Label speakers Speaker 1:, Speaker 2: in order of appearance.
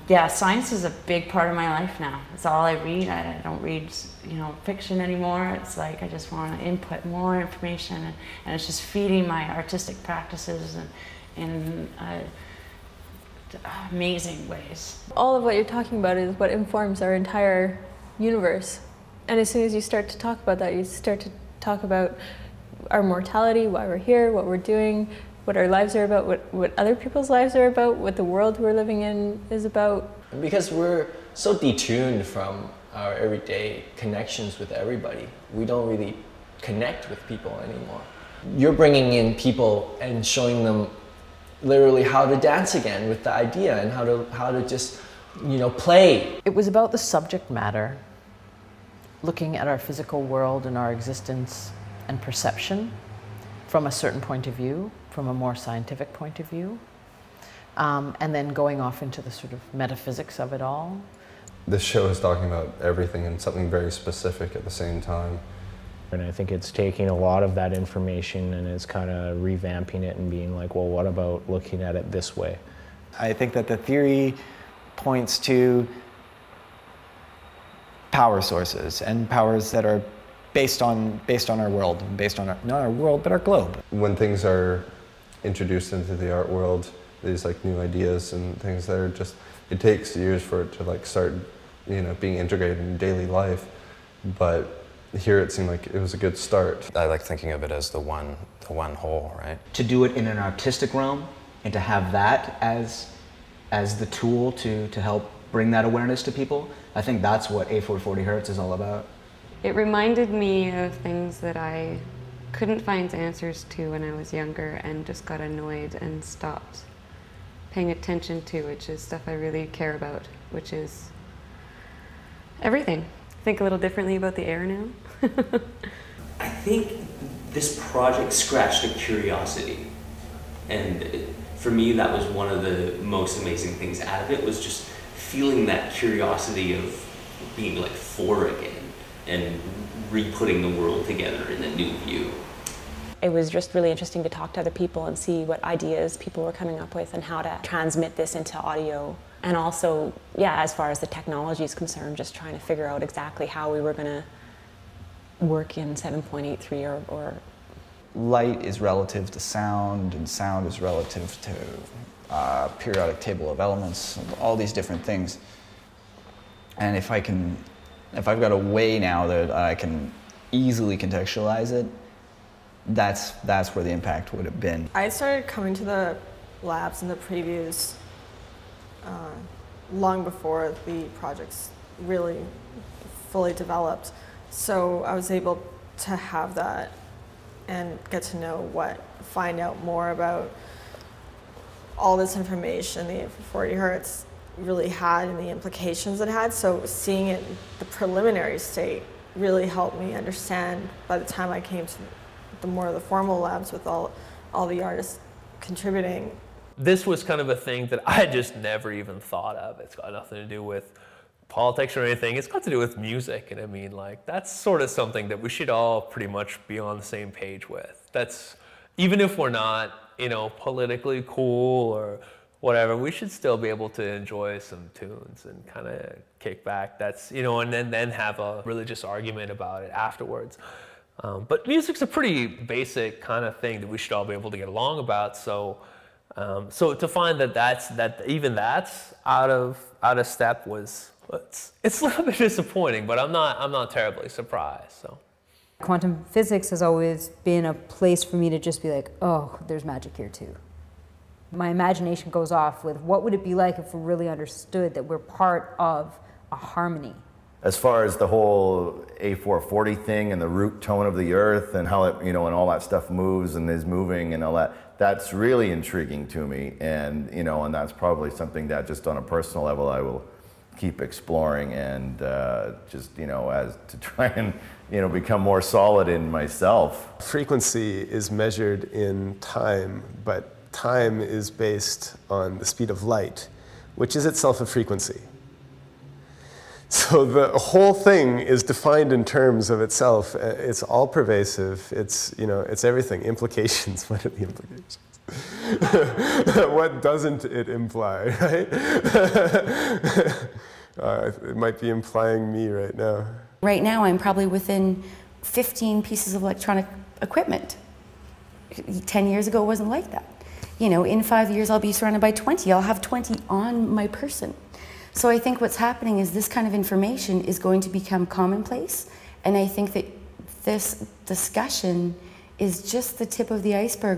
Speaker 1: Yeah, science is a big part of my life now. It's all I read. I don't read, fiction anymore. It's like I just want to input more information, and it's just feeding my artistic practices in amazing ways.
Speaker 2: All of what you're talking about is what informs our entire universe. And as soon as you start to talk about that, you start to talk about our mortality, why we're here, what we're doing, what our lives are about, what other people's lives are about, what the world we're living in is about.
Speaker 3: Because we're so detuned from our everyday connections with everybody, we don't really connect with people anymore. You're bringing in people and showing them literally how to dance again with the idea and how to just, play.
Speaker 4: It was about the subject matter, looking at our physical world and our existence and perception from a certain point of view, from a more scientific point of view, and then going off into the sort of metaphysics of it all.
Speaker 5: This show is talking about everything and something very specific at the same time.
Speaker 6: And I think it's taking a lot of that information and it's kind of revamping it and being like, well, what about looking at it this way?
Speaker 7: I think that the theory points to power sources and powers that are based on our world, based on not our world, but our globe.
Speaker 5: When things are introduced into the art world, these like new ideas and things that are just, it takes years for it to like start, being integrated in daily life. But here it seemed like it was a good start.
Speaker 8: I like thinking of it as the one whole, right?
Speaker 9: To do it in an artistic realm and to have that as the tool to help bring that awareness to people, I think that's what A440Hz is all about.
Speaker 10: It reminded me of things that I couldn't find answers to when I was younger and just got annoyed and stopped paying attention to, which is stuff I really care about, which is everything. Think a little differently about the air now.
Speaker 11: I think this project scratched a curiosity, and for me that was one of the most amazing things out of it, was just feeling that curiosity of being like 4 again and re-putting the world together in a new view.
Speaker 12: It was just really interesting to talk to other people and see what ideas people were coming up with and how to transmit this into audio. And also, yeah, as far as the technology is concerned, just trying to figure out exactly how we were going to work in 7.83 or...
Speaker 7: Light is relative to sound, and sound is relative to periodic table of elements, all these different things. And if I've got a way now that I can easily contextualize it, that's where the impact would have been.
Speaker 2: I started coming to the labs and the previews long before the project's really fully developed. So I was able to have that and get to know find out more about all this information the 40 Hertz really had and the implications it had. So seeing it, the preliminary state, really helped me understand by the time I came to the more of the formal labs with all the artists contributing.
Speaker 13: This was kind of a thing that I just never even thought of. It's got nothing to do with politics or anything. It's got to do with music, and I mean, like, that's sort of something that we should all pretty much be on the same page with. That's, even if we're not, politically cool or whatever, we should still be able to enjoy some tunes and kind of kick back. That's, and then have a religious argument about it afterwards. But music's a pretty basic kind of thing that we should all be able to get along about. So, so to find that even that's out of step was, it's a little bit disappointing, but I'm not terribly surprised. So,
Speaker 14: quantum physics has always been a place for me to just be like, oh, there's magic here too. My imagination goes off with what would it be like if we really understood that we're part of a harmony.
Speaker 8: As far as the whole A440 thing and the root tone of the earth and how it, and all that stuff moves and is moving and all that, that's really intriguing to me. And, and that's probably something that just on a personal level I will keep exploring and just, as to try and, become more solid in myself.
Speaker 5: Frequency is measured in time, but time is based on the speed of light, which is itself a frequency.
Speaker 15: So the whole thing is defined in terms of itself. It's all pervasive. It's, you know, it's everything. Implications. What are the implications? What doesn't it imply, right? It might be implying me right now.
Speaker 16: Right now, I'm probably within 15 pieces of electronic equipment. 10 years ago, it wasn't like that. You know, in 5 years, I'll be surrounded by 20. I'll have 20 on my person. So I think what's happening is this kind of information is going to become commonplace. And I think that this discussion is just the tip of the iceberg.